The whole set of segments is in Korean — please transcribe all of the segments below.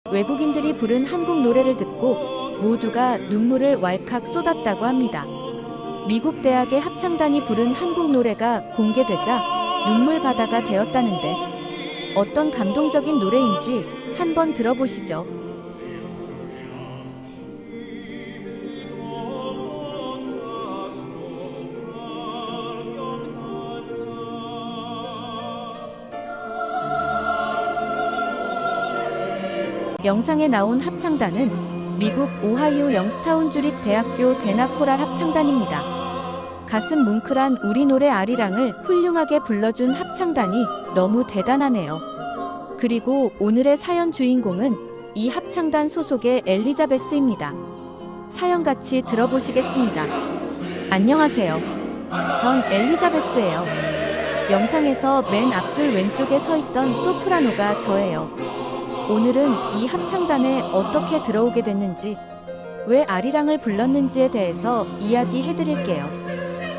외국인들이 부른 한국 노래를 듣고 모두가 눈물을 왈칵 쏟았다고 합니다. 미국 대학의 합창단이 부른 한국 노래가 공개되자 눈물 바다가 되었다는데 어떤 감동적인 노래인지 한번 들어보시죠. 영상에 나온 합창단은 미국 오하이오 영스타운 주립 대학교 대나코랄 합창단입니다. 가슴 뭉클한 우리 노래 아리랑을 훌륭하게 불러준 합창단이 너무 대단하네요. 그리고 오늘의 사연 주인공은 이 합창단 소속의 엘리자베스입니다. 사연 같이 들어보시겠습니다. 안녕하세요. 전 엘리자베스예요. 영상에서 맨 앞줄 왼쪽에 서 있던 소프라노가 저예요. 오늘은 이 합창단에 어떻게 들어오게 됐는지, 왜 아리랑을 불렀는지에 대해서 이야기해 드릴게요.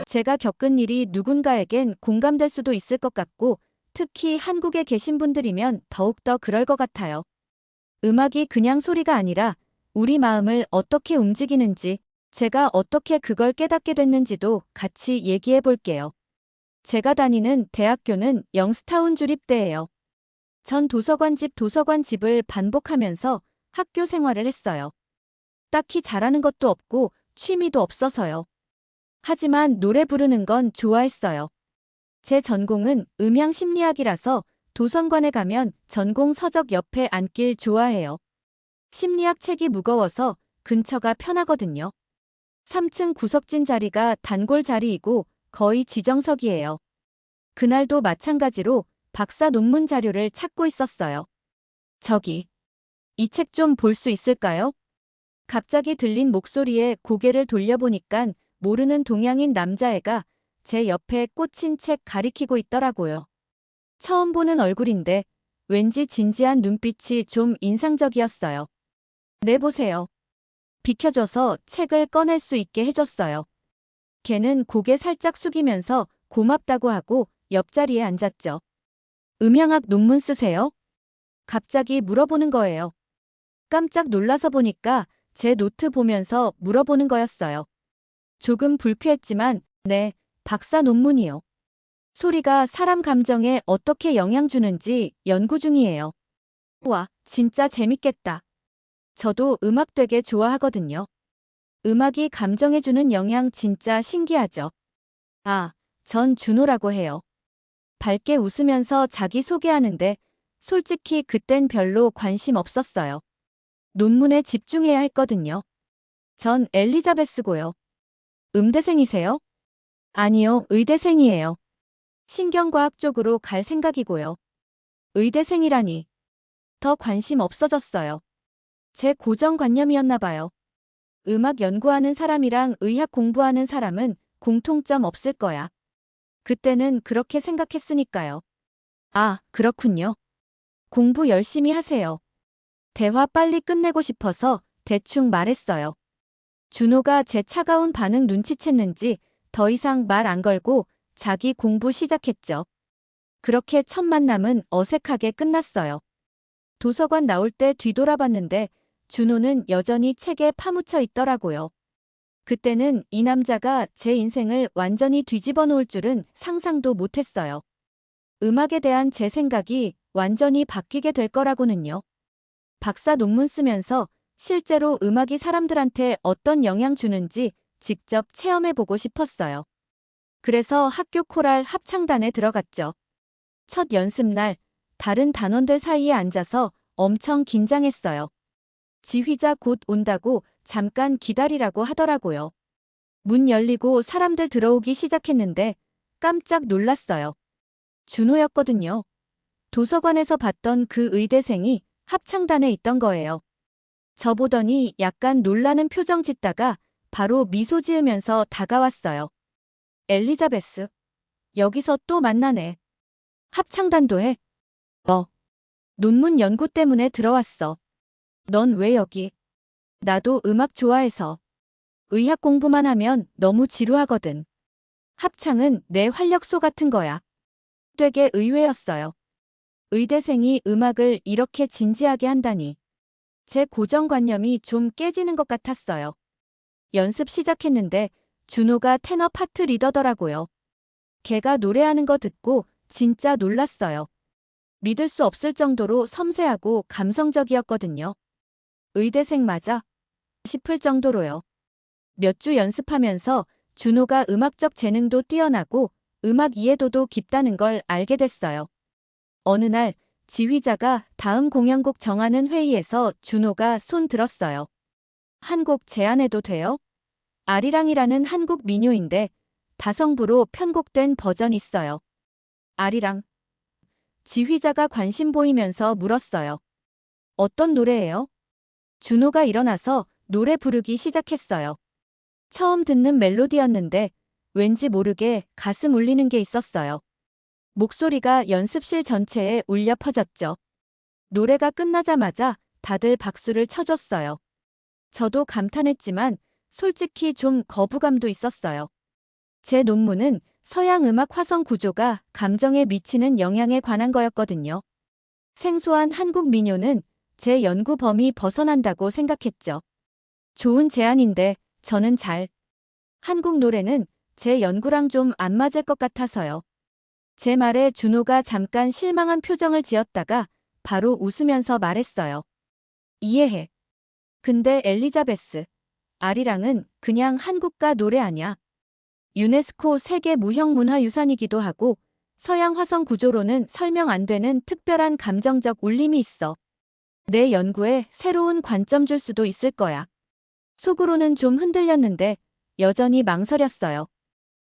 제가 겪은 일이 누군가에겐 공감될 수도 있을 것 같고, 특히 한국에 계신 분들이면 더욱더 그럴 것 같아요. 음악이 그냥 소리가 아니라 우리 마음을 어떻게 움직이는지, 제가 어떻게 그걸 깨닫게 됐는지도 같이 얘기해 볼게요. 제가 다니는 대학교는 영스타운 주립대예요. 전 도서관집을 반복하면서 학교 생활을 했어요. 딱히 잘하는 것도 없고 취미도 없어서요. 하지만 노래 부르는 건 좋아했어요. 제 전공은 음향 심리학이라서 도서관에 가면 전공 서적 옆에 앉길 좋아해요. 심리학 책이 무거워서 근처가 편하거든요. 3층 구석진 자리가 단골 자리이고 거의 지정석이에요. 그날도 마찬가지로 박사 논문 자료를 찾고 있었어요. 저기, 이 책 좀 볼 수 있을까요? 갑자기 들린 목소리에 고개를 돌려보니깐 모르는 동양인 남자애가 제 옆에 꽂힌 책 가리키고 있더라고요. 처음 보는 얼굴인데 왠지 진지한 눈빛이 좀 인상적이었어요. 네, 보세요. 비켜줘서 책을 꺼낼 수 있게 해줬어요. 걔는 고개 살짝 숙이면서 고맙다고 하고 옆자리에 앉았죠. 음향학 논문 쓰세요? 갑자기 물어보는 거예요. 깜짝 놀라서 보니까 제 노트 보면서 물어보는 거였어요. 조금 불쾌했지만, 네, 박사 논문이요. 소리가 사람 감정에 어떻게 영향 주는지 연구 중이에요. 와, 진짜 재밌겠다. 저도 음악 되게 좋아하거든요. 음악이 감정에 주는 영향 진짜 신기하죠. 아, 전 준호라고 해요. 밝게 웃으면서 자기 소개하는데 솔직히 그땐 별로 관심 없었어요. 논문에 집중해야 했거든요. 전 엘리자베스고요. 음대생이세요? 아니요, 의대생이에요. 신경과학 쪽으로 갈 생각이고요. 의대생이라니. 더 관심 없어졌어요. 제 고정관념이었나 봐요. 음악 연구하는 사람이랑 의학 공부하는 사람은 공통점 없을 거야. 그때는 그렇게 생각했으니까요. 아, 그렇군요. 공부 열심히 하세요. 대화 빨리 끝내고 싶어서 대충 말했어요. 준호가 제 차가운 반응 눈치챘는지 더 이상 말 안 걸고 자기 공부 시작했죠. 그렇게 첫 만남은 어색하게 끝났어요. 도서관 나올 때 뒤돌아봤는데 준호는 여전히 책에 파묻혀 있더라고요. 그때는 이 남자가 제 인생을 완전히 뒤집어 놓을 줄은 상상도 못했어요. 음악에 대한 제 생각이 완전히 바뀌게 될 거라고는요. 박사 논문 쓰면서 실제로 음악이 사람들한테 어떤 영향 주는지 직접 체험해보고 싶었어요. 그래서 학교 코랄 합창단에 들어갔죠. 첫 연습날, 다른 단원들 사이에 앉아서 엄청 긴장했어요. 지휘자 곧 온다고 잠깐 기다리라고 하더라고요. 문 열리고 사람들 들어오기 시작했는데 깜짝 놀랐어요. 준호였거든요. 도서관에서 봤던 그 의대생이 합창단에 있던 거예요. 저 보더니 약간 놀라는 표정 짓다가 바로 미소 지으면서 다가왔어요. 엘리자베스, 여기서 또 만나네. 합창단도 해? 논문 연구 때문에 들어왔어. 넌 왜 여기? 나도 음악 좋아해서. 의학 공부만 하면 너무 지루하거든. 합창은 내 활력소 같은 거야. 되게 의외였어요. 의대생이 음악을 이렇게 진지하게 한다니. 제 고정관념이 좀 깨지는 것 같았어요. 연습 시작했는데 준호가 테너 파트 리더더라고요. 걔가 노래하는 거 듣고 진짜 놀랐어요. 믿을 수 없을 정도로 섬세하고 감성적이었거든요. 의대생 맞아? 싶을 정도로요. 몇 주 연습하면서 준호가 음악적 재능도 뛰어나고 음악 이해도도 깊다는 걸 알게 됐어요. 어느 날 지휘자가 다음 공연곡 정하는 회의에서 준호가 손 들었어요. 한 곡 제안해도 돼요? 아리랑이라는 한국 민요인데 다성부로 편곡된 버전 있어요. 아리랑. 지휘자가 관심 보이면서 물었어요. 어떤 노래예요? 준호가 일어나서 노래 부르기 시작했어요. 처음 듣는 멜로디였는데 왠지 모르게 가슴 울리는 게 있었어요. 목소리가 연습실 전체에 울려 퍼졌죠. 노래가 끝나자마자 다들 박수를 쳐줬어요. 저도 감탄했지만 솔직히 좀 거부감도 있었어요. 제 논문은 서양 음악 화성 구조가 감정에 미치는 영향에 관한 거였거든요. 생소한 한국 민요는 제 연구 범위 벗어난다고 생각했죠. 좋은 제안인데 저는 한국 노래는 제 연구랑 좀 안 맞을 것 같아서요. 제 말에 준호가 잠깐 실망한 표정을 지었다가 바로 웃으면서 말했어요. 이해해. 근데 엘리자베스, 아리랑은 그냥 한국가 노래 아냐. 유네스코 세계 무형문화유산이기도 하고 서양 화성 구조로는 설명 안 되는 특별한 감정적 울림이 있어. 내 연구에 새로운 관점 줄 수도 있을 거야. 속으로는 좀 흔들렸는데 여전히 망설였어요.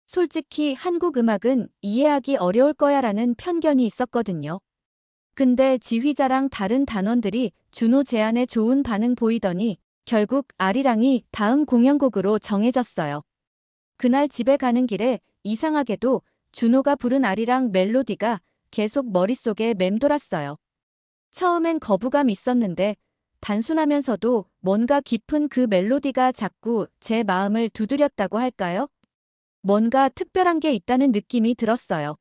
솔직히 한국 음악은 이해하기 어려울 거야라는 편견이 있었거든요. 근데 지휘자랑 다른 단원들이 준호 제안에 좋은 반응 보이더니 결국 아리랑이 다음 공연곡으로 정해졌어요. 그날 집에 가는 길에 이상하게도 준호가 부른 아리랑 멜로디가 계속 머릿속에 맴돌았어요. 처음엔 거부감 있었는데 단순하면서도 뭔가 깊은 그 멜로디가 자꾸 제 마음을 두드렸다고 할까요? 뭔가 특별한 게 있다는 느낌이 들었어요.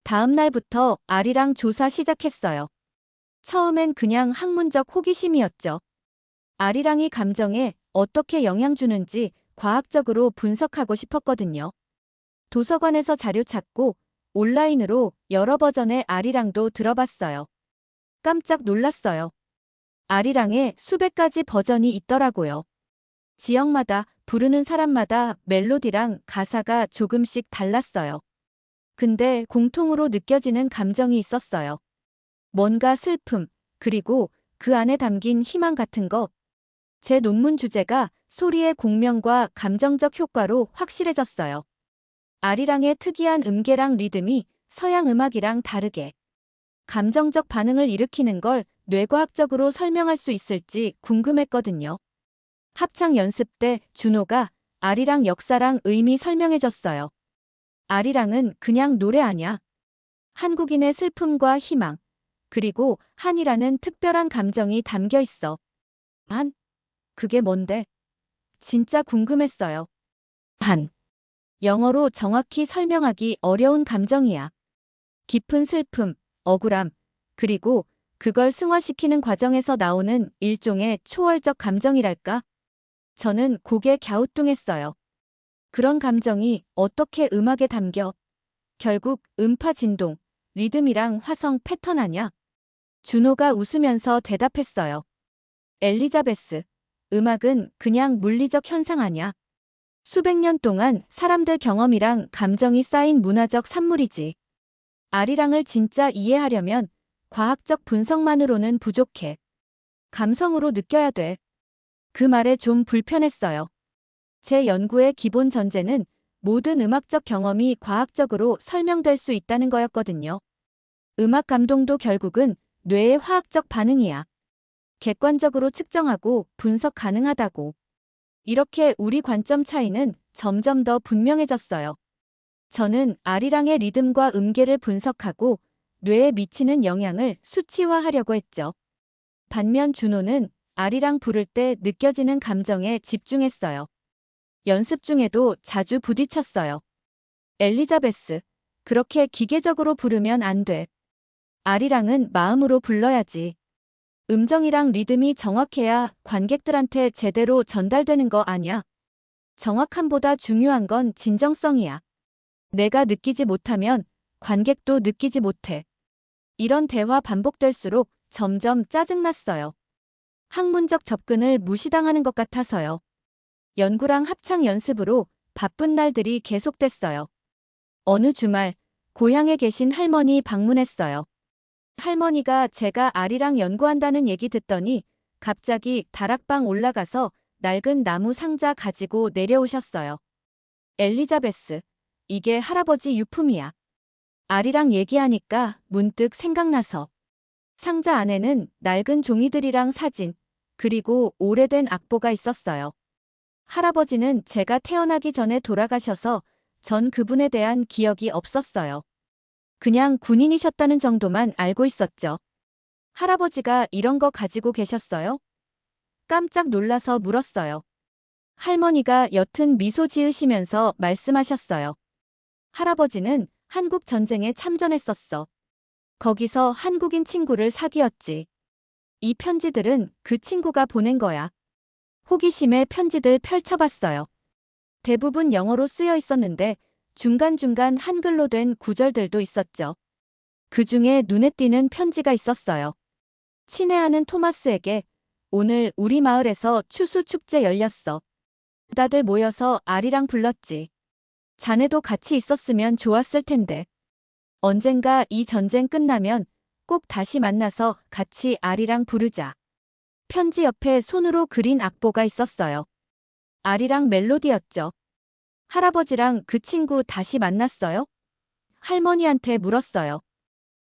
다음 날부터 아리랑 조사 시작했어요. 처음엔 그냥 학문적 호기심이었죠. 아리랑이 감정에 어떻게 영향 주는지 과학적으로 분석하고 싶었거든요. 도서관에서 자료 찾고 온라인으로 여러 버전의 아리랑도 들어봤어요. 깜짝 놀랐어요. 아리랑에 수백 가지 버전이 있더라고요. 지역마다 부르는 사람마다 멜로디랑 가사가 조금씩 달랐어요. 근데 공통으로 느껴지는 감정이 있었어요. 뭔가 슬픔, 그리고 그 안에 담긴 희망 같은 거. 제 논문 주제가 소리의 공명과 감정적 효과로 확실해졌어요. 아리랑의 특이한 음계랑 리듬이 서양 음악이랑 다르게 감정적 반응을 일으키는 걸 뇌과학적으로 설명할 수 있을지 궁금했거든요. 합창 연습 때 준호가 아리랑 역사랑 의미 설명해줬어요. 아리랑은 그냥 노래 아냐. 한국인의 슬픔과 희망, 그리고 한이라는 특별한 감정이 담겨 있어. 그게 뭔데? 진짜 궁금했어요. 영어로 정확히 설명하기 어려운 감정이야. 깊은 슬픔, 억울함, 그리고 그걸 승화시키는 과정에서 나오는 일종의 초월적 감정이랄까? 저는 고개 갸우뚱했어요. 그런 감정이 어떻게 음악에 담겨? 결국 음파 진동, 리듬이랑 화성 패턴 아냐? 준호가 웃으면서 대답했어요. 엘리자베스, 음악은 그냥 물리적 현상 아냐? 수백 년 동안 사람들 경험이랑 감정이 쌓인 문화적 산물이지. 아리랑을 진짜 이해하려면 과학적 분석만으로는 부족해. 감성으로 느껴야 돼. 그 말에 좀 불편했어요. 제 연구의 기본 전제는 모든 음악적 경험이 과학적으로 설명될 수 있다는 거였거든요. 음악 감동도 결국은 뇌의 화학적 반응이야. 객관적으로 측정하고 분석 가능하다고. 이렇게 우리 관점 차이는 점점 더 분명해졌어요. 저는 아리랑의 리듬과 음계를 분석하고 뇌에 미치는 영향을 수치화하려고 했죠. 반면 준호는 아리랑 부를 때 느껴지는 감정에 집중했어요. 연습 중에도 자주 부딪혔어요. 엘리자베스, 그렇게 기계적으로 부르면 안 돼. 아리랑은 마음으로 불러야지. 음정이랑 리듬이 정확해야 관객들한테 제대로 전달되는 거 아냐? 정확함보다 중요한 건 진정성이야. 내가 느끼지 못하면 관객도 느끼지 못해. 이런 대화 반복될수록 점점 짜증났어요. 학문적 접근을 무시당하는 것 같아서요. 연구랑 합창 연습으로 바쁜 날들이 계속됐어요. 어느 주말 고향에 계신 할머니 방문했어요. 할머니가 제가 아리랑 연구한다는 얘기 듣더니 갑자기 다락방 올라가서 낡은 나무 상자 가지고 내려오셨어요. 엘리자베스, 이게 할아버지 유품이야. 아리랑 얘기하니까 문득 생각나서. 상자 안에는 낡은 종이들이랑 사진, 그리고 오래된 악보가 있었어요. 할아버지는 제가 태어나기 전에 돌아가셔서 전 그분에 대한 기억이 없었어요. 그냥 군인이셨다는 정도만 알고 있었죠. 할아버지가 이런 거 가지고 계셨어요? 깜짝 놀라서 물었어요. 할머니가 옅은 미소 지으시면서 말씀하셨어요. 할아버지는 한국 전쟁에 참전했었어. 거기서 한국인 친구를 사귀었지. 이 편지들은 그 친구가 보낸 거야. 호기심에 편지들 펼쳐봤어요. 대부분 영어로 쓰여 있었는데 중간중간 한글로 된 구절들도 있었죠. 그 중에 눈에 띄는 편지가 있었어요. 친애하는 토마스에게 오늘 우리 마을에서 추수축제 열렸어. 다들 모여서 아리랑 불렀지. 자네도 같이 있었으면 좋았을 텐데. 언젠가 이 전쟁 끝나면 꼭 다시 만나서 같이 아리랑 부르자. 편지 옆에 손으로 그린 악보가 있었어요. 아리랑 멜로디였죠. 할아버지랑 그 친구 다시 만났어요? 할머니한테 물었어요.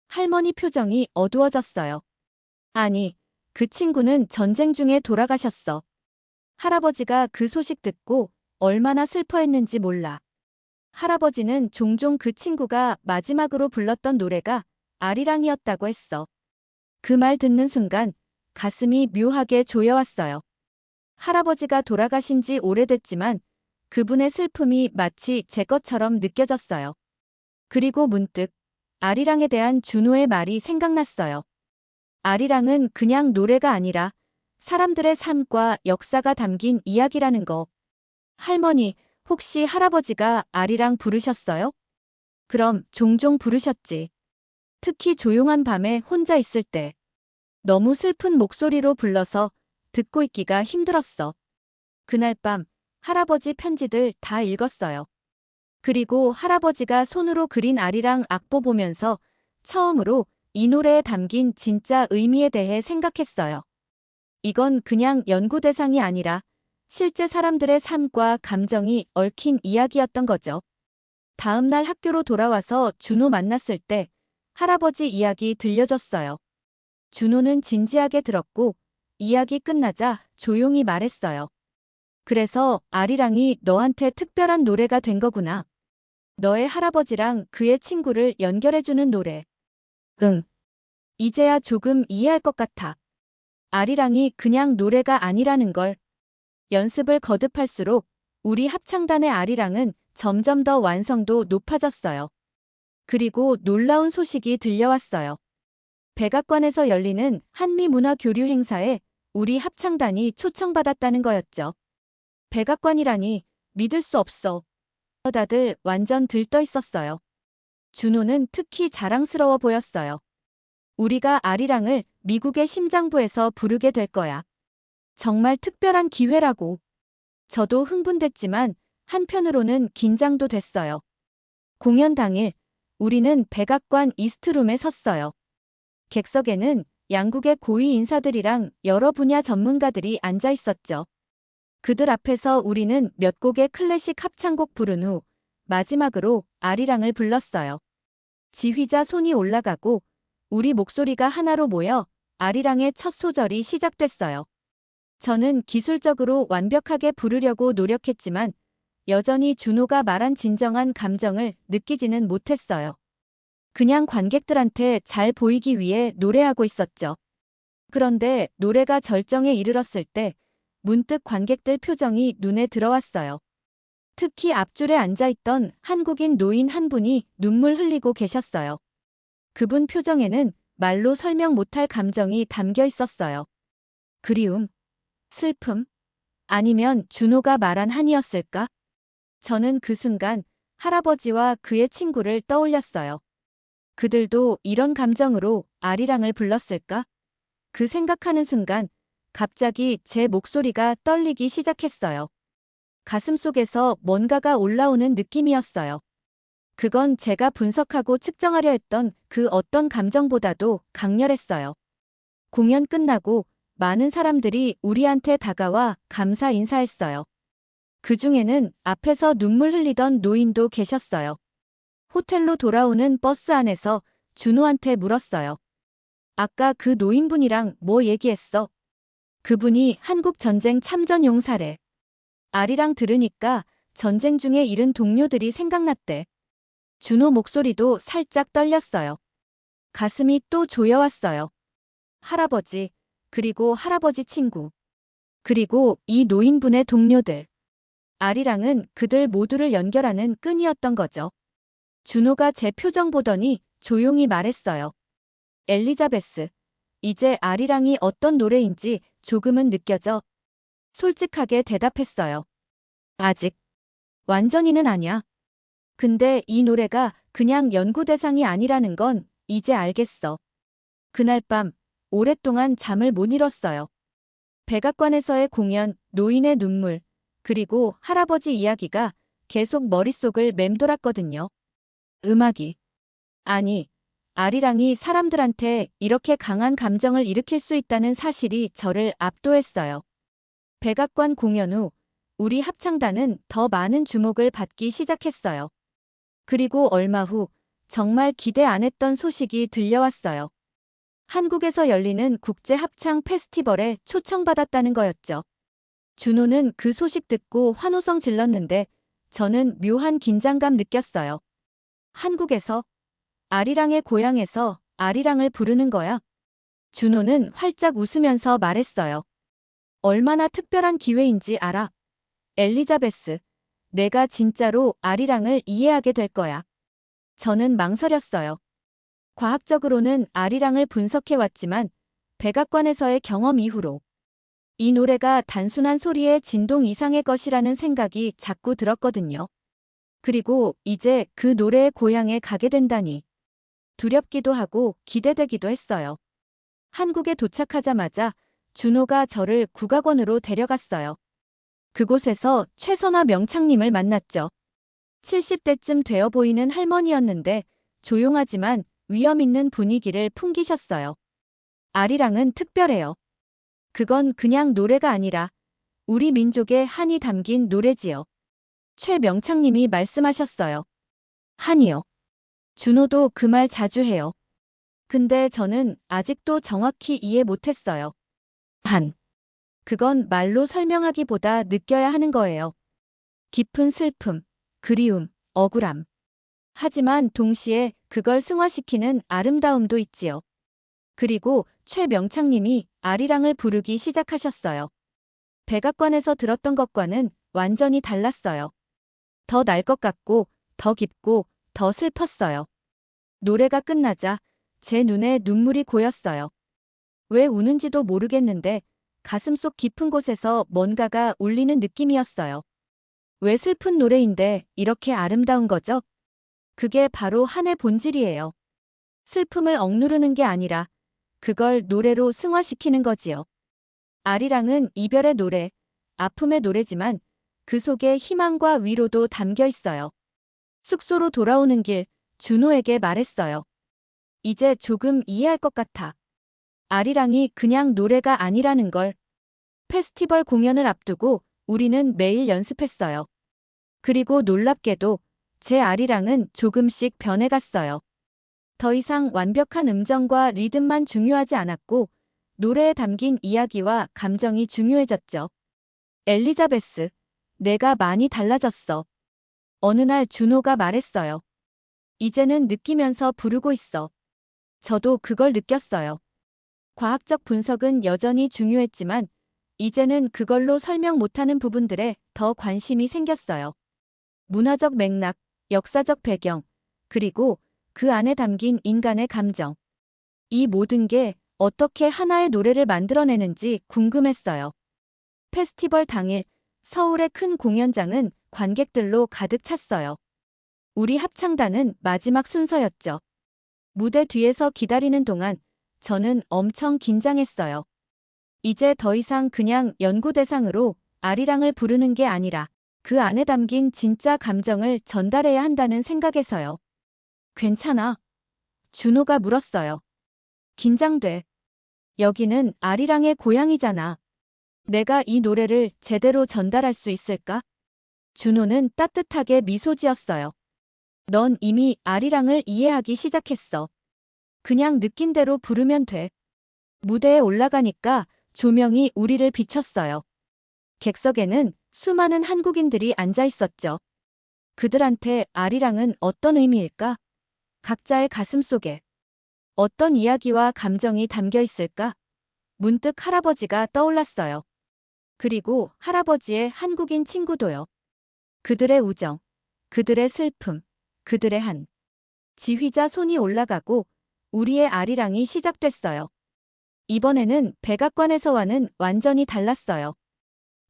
할머니 표정이 어두워졌어요. 아니, 그 친구는 전쟁 중에 돌아가셨어. 할아버지가 그 소식 듣고 얼마나 슬퍼했는지 몰라. 할아버지는 종종 그 친구가 마지막으로 불렀던 노래가 아리랑이었다고 했어. 그 말 듣는 순간 가슴이 묘하게 조여왔어요. 할아버지가 돌아가신 지 오래됐지만 그분의 슬픔이 마치 제 것처럼 느껴졌어요. 그리고 문득 아리랑에 대한 준호의 말이 생각났어요. 아리랑은 그냥 노래가 아니라 사람들의 삶과 역사가 담긴 이야기라는 거. 할머니, 혹시 할아버지가 아리랑 부르셨어요? 그럼 종종 부르셨지. 특히 조용한 밤에 혼자 있을 때. 너무 슬픈 목소리로 불러서 듣고 있기가 힘들었어. 그날 밤 할아버지 편지들 다 읽었어요. 그리고 할아버지가 손으로 그린 아리랑 악보 보면서 처음으로 이 노래에 담긴 진짜 의미에 대해 생각했어요. 이건 그냥 연구 대상이 아니라 실제 사람들의 삶과 감정이 얽힌 이야기였던 거죠. 다음 날 학교로 돌아와서 준호 만났을 때 할아버지 이야기 들려줬어요. 준호는 진지하게 들었고 이야기 끝나자 조용히 말했어요. 그래서 아리랑이 너한테 특별한 노래가 된 거구나. 너의 할아버지랑 그의 친구를 연결해주는 노래. 응. 이제야 조금 이해할 것 같아. 아리랑이 그냥 노래가 아니라는 걸. 연습을 거듭할수록 우리 합창단의 아리랑은 점점 더 완성도 높아졌어요. 그리고 놀라운 소식이 들려왔어요. 백악관에서 열리는 한미문화교류 행사에 우리 합창단이 초청받았다는 거였죠. 백악관이라니 믿을 수 없어. 다들 완전 들떠 있었어요. 준호는 특히 자랑스러워 보였어요. 우리가 아리랑을 미국의 심장부에서 부르게 될 거야. 정말 특별한 기회라고. 저도 흥분됐지만 한편으로는 긴장도 됐어요. 공연 당일 우리는 백악관 이스트룸에 섰어요. 객석에는 양국의 고위 인사들이랑 여러 분야 전문가들이 앉아 있었죠. 그들 앞에서 우리는 몇 곡의 클래식 합창곡 부른 후 마지막으로 아리랑을 불렀어요. 지휘자 손이 올라가고 우리 목소리가 하나로 모여 아리랑의 첫 소절이 시작됐어요. 저는 기술적으로 완벽하게 부르려고 노력했지만 여전히 준호가 말한 진정한 감정을 느끼지는 못했어요. 그냥 관객들한테 잘 보이기 위해 노래하고 있었죠. 그런데 노래가 절정에 이르렀을 때 문득 관객들 표정이 눈에 들어왔어요. 특히 앞줄에 앉아있던 한국인 노인 한 분이 눈물 흘리고 계셨어요. 그분 표정에는 말로 설명 못할 감정이 담겨 있었어요. 그리움, 슬픔, 아니면 준호가 말한 한이었을까? 저는 그 순간 할아버지와 그의 친구를 떠올렸어요. 그들도 이런 감정으로 아리랑을 불렀을까? 그 생각하는 순간 갑자기 제 목소리가 떨리기 시작했어요. 가슴속에서 뭔가가 올라오는 느낌이었어요. 그건 제가 분석하고 측정하려 했던 그 어떤 감정보다도 강렬했어요. 공연 끝나고 많은 사람들이 우리한테 다가와 감사 인사했어요. 그 중에는 앞에서 눈물 흘리던 노인도 계셨어요. 호텔로 돌아오는 버스 안에서 준호한테 물었어요. 아까 그 노인분이랑 뭐 얘기했어? 그분이 한국 전쟁 참전 용사래. 아리랑 들으니까 전쟁 중에 잃은 동료들이 생각났대. 준호 목소리도 살짝 떨렸어요. 가슴이 또 조여왔어요. 할아버지, 그리고 할아버지 친구, 그리고 이 노인분의 동료들. 아리랑은 그들 모두를 연결하는 끈이었던 거죠. 준호가 제 표정 보더니 조용히 말했어요. 엘리자베스, 이제 아리랑이 어떤 노래인지 조금은 느껴져. 솔직하게 대답했어요. 아직. 완전히는 아냐. 근데 이 노래가 그냥 연구 대상이 아니라는 건 이제 알겠어. 그날 밤 오랫동안 잠을 못 이뤘어요. 백악관에서의 공연, 노인의 눈물, 그리고 할아버지 이야기가 계속 머릿속을 맴돌았거든요. 음악이. 아니, 아리랑이 사람들한테 이렇게 강한 감정을 일으킬 수 있다는 사실이 저를 압도했어요. 백악관 공연 후 우리 합창단은 더 많은 주목을 받기 시작했어요. 그리고 얼마 후 정말 기대 안 했던 소식이 들려왔어요. 한국에서 열리는 국제 합창 페스티벌에 초청받았다는 거였죠. 준호는 그 소식 듣고 환호성 질렀는데 저는 묘한 긴장감 느꼈어요. 한국에서, 아리랑의 고향에서 아리랑을 부르는 거야. 준호는 활짝 웃으면서 말했어요. 얼마나 특별한 기회인지 알아. 엘리자베스, 내가 진짜로 아리랑을 이해하게 될 거야. 저는 망설였어요. 과학적으로는 아리랑을 분석해왔지만 백악관에서의 경험 이후로 이 노래가 단순한 소리의 진동 이상의 것이라는 생각이 자꾸 들었거든요. 그리고 이제 그 노래의 고향에 가게 된다니 두렵기도 하고 기대되기도 했어요. 한국에 도착하자마자 준호가 저를 국악원으로 데려갔어요. 그곳에서 최선화 명창님을 만났죠. 70대쯤 되어 보이는 할머니였는데 조용하지만 위험 있는 분위기를 풍기셨어요. 아리랑은 특별해요. 그건 그냥 노래가 아니라 우리 민족의 한이 담긴 노래지요. 최 명창님이 말씀하셨어요. 한이요. 준호도 그 말 자주 해요. 근데 저는 아직도 정확히 이해 못했어요. 한. 그건 말로 설명하기보다 느껴야 하는 거예요. 깊은 슬픔, 그리움, 억울함. 하지만 동시에 그걸 승화시키는 아름다움도 있지요. 그리고 최 명창님이 아리랑을 부르기 시작하셨어요. 백악관에서 들었던 것과는 완전히 달랐어요. 더 날 것 같고, 더 깊고, 더 슬펐어요. 노래가 끝나자 제 눈에 눈물이 고였어요. 왜 우는지도 모르겠는데 가슴속 깊은 곳에서 뭔가가 울리는 느낌이었어요. 왜 슬픈 노래인데 이렇게 아름다운 거죠? 그게 바로 한의 본질이에요. 슬픔을 억누르는 게 아니라 그걸 노래로 승화시키는 거지요. 아리랑은 이별의 노래, 아픔의 노래지만 그 속에 희망과 위로도 담겨 있어요. 숙소로 돌아오는 길, 준호에게 말했어요. 이제 조금 이해할 것 같아. 아리랑이 그냥 노래가 아니라는 걸. 페스티벌 공연을 앞두고 우리는 매일 연습했어요. 그리고 놀랍게도 제 아리랑은 조금씩 변해갔어요. 더 이상 완벽한 음정과 리듬만 중요하지 않았고 노래에 담긴 이야기와 감정이 중요해졌죠. 엘리자베스, 내가 많이 달라졌어. 어느 날 준호가 말했어요. 이제는 느끼면서 부르고 있어. 저도 그걸 느꼈어요. 과학적 분석은 여전히 중요했지만 이제는 그걸로 설명 못하는 부분들에 더 관심이 생겼어요. 문화적 맥락, 역사적 배경, 그리고 그 안에 담긴 인간의 감정. 이 모든 게 어떻게 하나의 노래를 만들어내는지 궁금했어요. 페스티벌 당일 서울의 큰 공연장은 관객들로 가득 찼어요. 우리 합창단은 마지막 순서였죠. 무대 뒤에서 기다리는 동안 저는 엄청 긴장했어요. 이제 더 이상 그냥 연구 대상으로 아리랑을 부르는 게 아니라 그 안에 담긴 진짜 감정을 전달해야 한다는 생각에서요. 괜찮아? 준호가 물었어요. 긴장돼. 여기는 아리랑의 고향이잖아. 내가 이 노래를 제대로 전달할 수 있을까? 준호는 따뜻하게 미소 지었어요. 넌 이미 아리랑을 이해하기 시작했어. 그냥 느낀 대로 부르면 돼. 무대에 올라가니까 조명이 우리를 비췄어요. 객석에는 수많은 한국인들이 앉아 있었죠. 그들한테 아리랑은 어떤 의미일까? 각자의 가슴 속에 어떤 이야기와 감정이 담겨 있을까? 문득 할아버지가 떠올랐어요. 그리고 할아버지의 한국인 친구도요. 그들의 우정, 그들의 슬픔, 그들의 한. 지휘자 손이 올라가고 우리의 아리랑이 시작됐어요. 이번에는 백악관에서와는 완전히 달랐어요.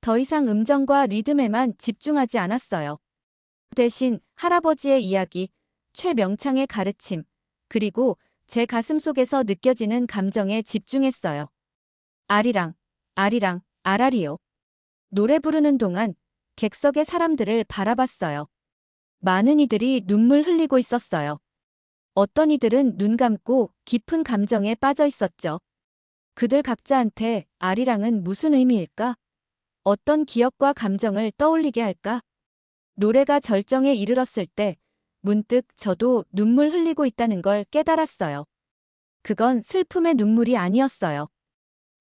더 이상 음정과 리듬에만 집중하지 않았어요. 대신 할아버지의 이야기, 최명창의 가르침, 그리고 제 가슴 속에서 느껴지는 감정에 집중했어요. 아리랑, 아리랑, 아라리요. 노래 부르는 동안 객석의 사람들을 바라봤어요. 많은 이들이 눈물 흘리고 있었어요. 어떤 이들은 눈 감고 깊은 감정에 빠져 있었죠. 그들 각자한테 아리랑은 무슨 의미일까? 어떤 기억과 감정을 떠올리게 할까? 노래가 절정에 이르렀을 때 문득 저도 눈물 흘리고 있다는 걸 깨달았어요. 그건 슬픔의 눈물이 아니었어요.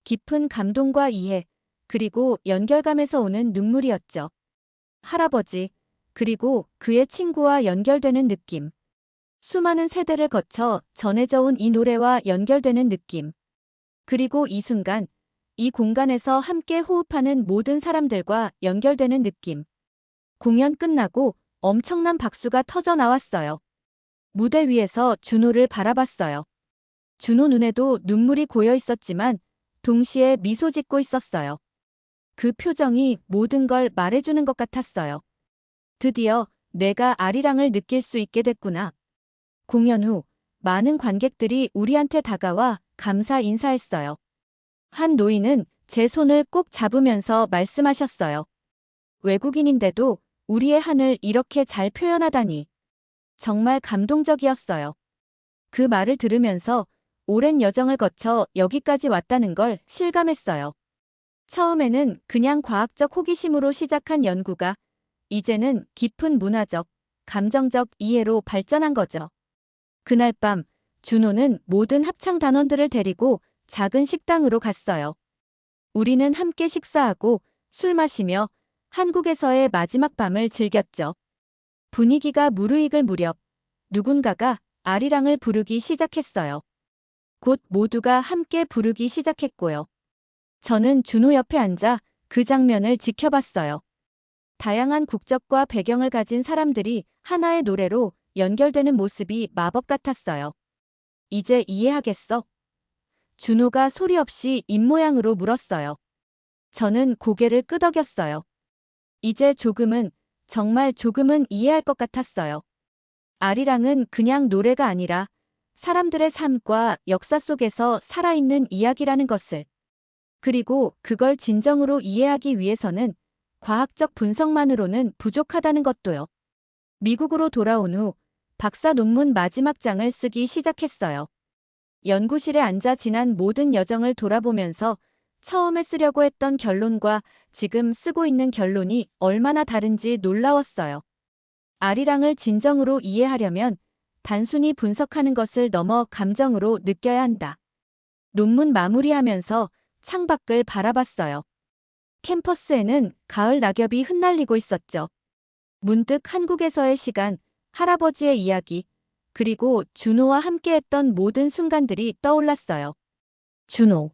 깊은 감동과 이해, 그리고 연결감에서 오는 눈물이었죠. 할아버지, 그리고 그의 친구와 연결되는 느낌. 수많은 세대를 거쳐 전해져 온 이 노래와 연결되는 느낌. 그리고 이 순간, 이 공간에서 함께 호흡하는 모든 사람들과 연결되는 느낌. 공연 끝나고 엄청난 박수가 터져 나왔어요. 무대 위에서 준호를 바라봤어요. 준호 눈에도 눈물이 고여 있었지만 동시에 미소 짓고 있었어요. 그 표정이 모든 걸 말해주는 것 같았어요. 드디어 내가 아리랑을 느낄 수 있게 됐구나. 공연 후 많은 관객들이 우리한테 다가와 감사 인사했어요. 한 노인은 제 손을 꼭 잡으면서 말씀하셨어요. 외국인인데도 우리의 한을 이렇게 잘 표현하다니. 정말 감동적이었어요. 그 말을 들으면서 오랜 여정을 거쳐 여기까지 왔다는 걸 실감했어요. 처음에는 그냥 과학적 호기심으로 시작한 연구가 이제는 깊은 문화적, 감정적 이해로 발전한 거죠. 그날 밤 준호는 모든 합창 단원들을 데리고 작은 식당으로 갔어요. 우리는 함께 식사하고 술 마시며 한국에서의 마지막 밤을 즐겼죠. 분위기가 무르익을 무렵 누군가가 아리랑을 부르기 시작했어요. 곧 모두가 함께 부르기 시작했고요. 저는 준호 옆에 앉아 그 장면을 지켜봤어요. 다양한 국적과 배경을 가진 사람들이 하나의 노래로 연결되는 모습이 마법 같았어요. 이제 이해하겠어? 준호가 소리 없이 입모양으로 물었어요. 저는 고개를 끄덕였어요. 이제 조금은, 정말 조금은 이해할 것 같았어요. 아리랑은 그냥 노래가 아니라 사람들의 삶과 역사 속에서 살아있는 이야기라는 것을. 그리고 그걸 진정으로 이해하기 위해서는 과학적 분석만으로는 부족하다는 것도요. 미국으로 돌아온 후 박사 논문 마지막 장을 쓰기 시작했어요. 연구실에 앉아 지난 모든 여정을 돌아보면서 처음에 쓰려고 했던 결론과 지금 쓰고 있는 결론이 얼마나 다른지 놀라웠어요. 아리랑을 진정으로 이해하려면 단순히 분석하는 것을 넘어 감정으로 느껴야 한다. 논문 마무리하면서 창밖을 바라봤어요. 캠퍼스에는 가을 낙엽이 흩날리고 있었죠. 문득 한국에서의 시간, 할아버지의 이야기, 그리고 준호와 함께했던 모든 순간들이 떠올랐어요. 준호.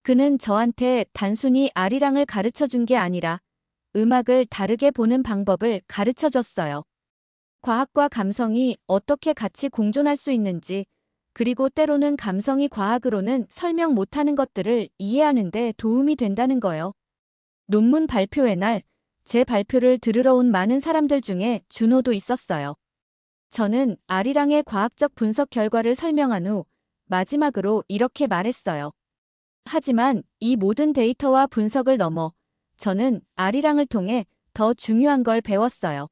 그는 저한테 단순히 아리랑을 가르쳐 준 게 아니라 음악을 다르게 보는 방법을 가르쳐 줬어요. 과학과 감성이 어떻게 같이 공존할 수 있는지, 그리고 때로는 감성이 과학으로는 설명 못하는 것들을 이해하는 데 도움이 된다는 거요. 논문 발표회 날, 제 발표를 들으러 온 많은 사람들 중에 준호도 있었어요. 저는 아리랑의 과학적 분석 결과를 설명한 후 마지막으로 이렇게 말했어요. 하지만 이 모든 데이터와 분석을 넘어 저는 아리랑을 통해 더 중요한 걸 배웠어요.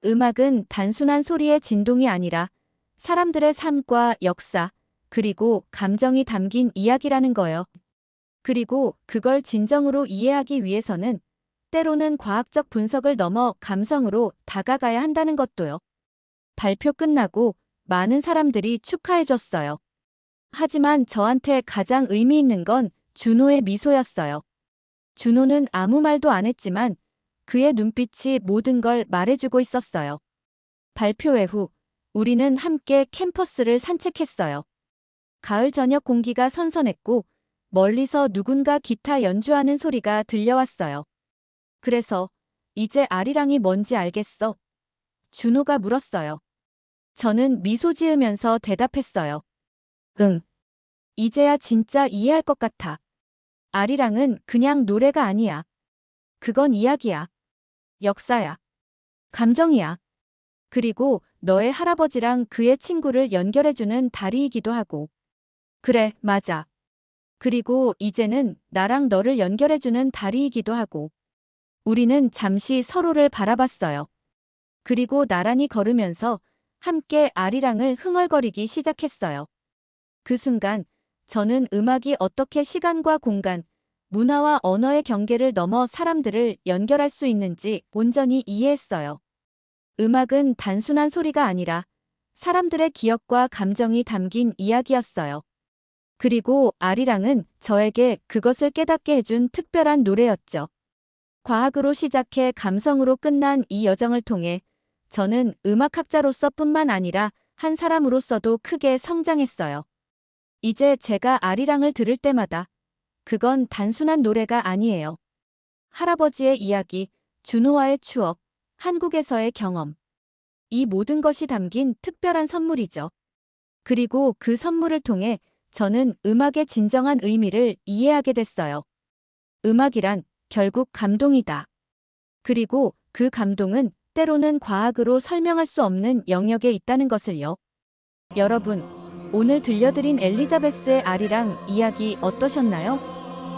음악은 단순한 소리의 진동이 아니라 사람들의 삶과 역사, 그리고 감정이 담긴 이야기라는 거요. 그리고 그걸 진정으로 이해하기 위해서는 때로는 과학적 분석을 넘어 감성으로 다가가야 한다는 것도요. 발표 끝나고 많은 사람들이 축하해줬어요. 하지만 저한테 가장 의미 있는 건 준호의 미소였어요. 준호는 아무 말도 안 했지만 그의 눈빛이 모든 걸 말해주고 있었어요. 발표회 후 우리는 함께 캠퍼스를 산책했어요. 가을 저녁 공기가 선선했고 멀리서 누군가 기타 연주하는 소리가 들려왔어요. 그래서 이제 아리랑이 뭔지 알겠어? 준호가 물었어요. 저는 미소 지으면서 대답했어요. 응. 이제야 진짜 이해할 것 같아. 아리랑은 그냥 노래가 아니야. 그건 이야기야. 역사야. 감정이야. 그리고 너의 할아버지랑 그의 친구를 연결해주는 다리이기도 하고. 그래, 맞아. 그리고 이제는 나랑 너를 연결해주는 다리이기도 하고. 우리는 잠시 서로를 바라봤어요. 그리고 나란히 걸으면서 함께 아리랑을 흥얼거리기 시작했어요. 그 순간 저는 음악이 어떻게 시간과 공간, 문화와 언어의 경계를 넘어 사람들을 연결할 수 있는지 온전히 이해했어요. 음악은 단순한 소리가 아니라 사람들의 기억과 감정이 담긴 이야기였어요. 그리고 아리랑은 저에게 그것을 깨닫게 해준 특별한 노래였죠. 과학으로 시작해 감성으로 끝난 이 여정을 통해 저는 음악학자로서뿐만 아니라 한 사람으로서도 크게 성장했어요. 이제 제가 아리랑을 들을 때마다 그건 단순한 노래가 아니에요. 할아버지의 이야기, 준호와의 추억, 한국에서의 경험. 이 모든 것이 담긴 특별한 선물이죠. 그리고 그 선물을 통해 저는 음악의 진정한 의미를 이해하게 됐어요. 음악이란 결국 감동이다. 그리고 그 감동은 때로는 과학으로 설명할 수 없는 영역에 있다는 것을요. 여러분, 오늘 들려드린 엘리자베스의 아리랑 이야기 어떠셨나요?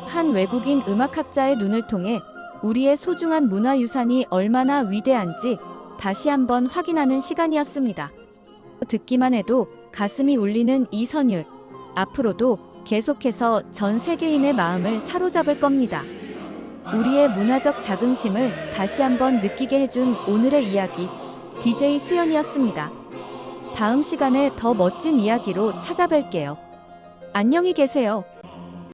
한 외국인 음악학자의 눈을 통해 우리의 소중한 문화유산이 얼마나 위대한지 다시 한번 확인하는 시간이었습니다. 듣기만 해도 가슴이 울리는 이 선율, 앞으로도 계속해서 전 세계인의 마음을 사로잡을 겁니다. 우리의 문화적 자긍심을 다시 한번 느끼게 해준 오늘의 이야기, DJ 수연이었습니다. 다음 시간에 더 멋진 이야기로 찾아뵐게요. 안녕히 계세요.